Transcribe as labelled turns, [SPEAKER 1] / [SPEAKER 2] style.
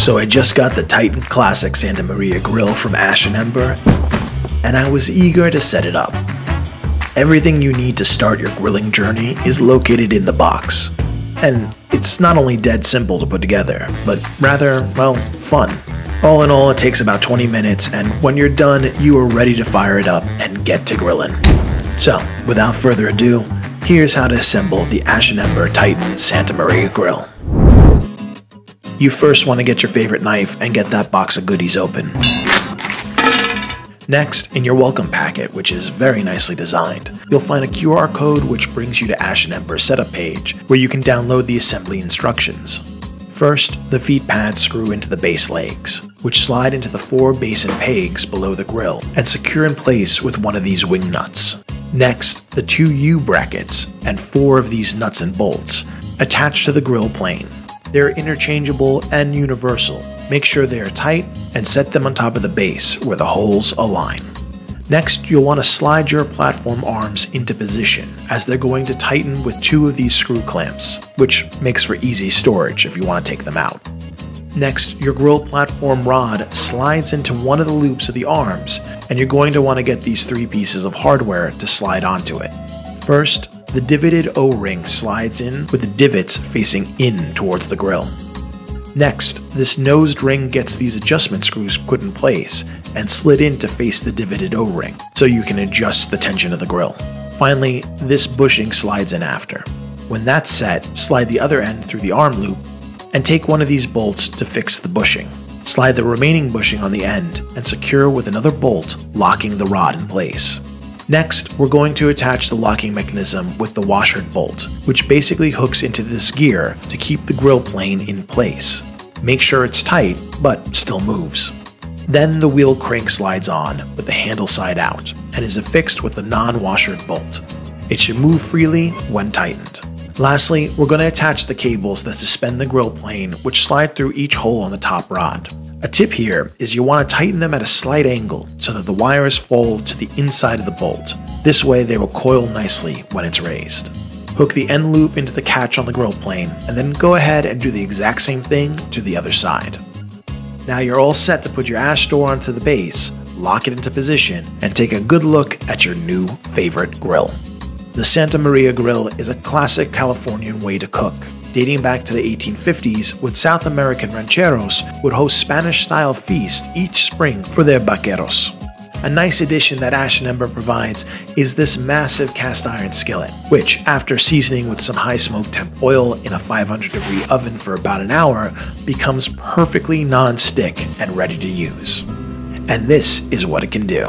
[SPEAKER 1] So I just got the Titan Classic Santa Maria grill from Ash and Ember, and I was eager to set it up. Everything you need to start your grilling journey is located in the box. And it's not only dead simple to put together, but rather, well, fun. All in all, it takes about 20 minutes, and when you're done, you are ready to fire it up and get to grilling. So, without further ado, here's how to assemble the Ash and Ember Titan Santa Maria grill. You first want to get your favorite knife and get that box of goodies open. Next, in your welcome packet, which is very nicely designed, you'll find a QR code which brings you to Ash and Ember's setup page, where you can download the assembly instructions. First, the feet pads screw into the base legs, which slide into the 4 basin pegs below the grill and secure in place with one of these wing nuts. Next, the 2 U-brackets and 4 of these nuts and bolts attach to the grill plane. They're interchangeable and universal. Make sure they are tight and set them on top of the base where the holes align. Next, you'll want to slide your platform arms into position as they're going to tighten with 2 of these screw clamps, which makes for easy storage if you want to take them out. Next, your grill platform rod slides into one of the loops of the arms, and you're going to want to get these 3 pieces of hardware to slide onto it. First, the divoted O-ring slides in with the divots facing in towards the grill. Next, this nosed ring gets these adjustment screws put in place and slid in to face the divoted O-ring, so you can adjust the tension of the grill. Finally, this bushing slides in after. When that's set, slide the other end through the arm loop and take one of these bolts to fix the bushing. Slide the remaining bushing on the end and secure with another bolt, locking the rod in place. Next, we're going to attach the locking mechanism with the washer bolt, which basically hooks into this gear to keep the grill plane in place. Make sure it's tight, but still moves. Then the wheel crank slides on with the handle side out and is affixed with the non-washered bolt. It should move freely when tightened. Lastly, we're going to attach the cables that suspend the grill plane, which slide through each hole on the top rod. A tip here is you want to tighten them at a slight angle so that the wires fold to the inside of the bolt. This way they will coil nicely when it's raised. Hook the end loop into the catch on the grill plane, and then go ahead and do the exact same thing to the other side. Now you're all set to put your ash door onto the base, lock it into position, and take a good look at your new favorite grill. The Santa Maria grill is a classic Californian way to cook, dating back to the 1850s when South American rancheros would host Spanish-style feasts each spring for their vaqueros. A nice addition that Ash and Ember provides is this massive cast iron skillet, which, after seasoning with some high smoke temp oil in a 500-degree oven for about an hour, becomes perfectly non-stick and ready to use. And this is what it can do.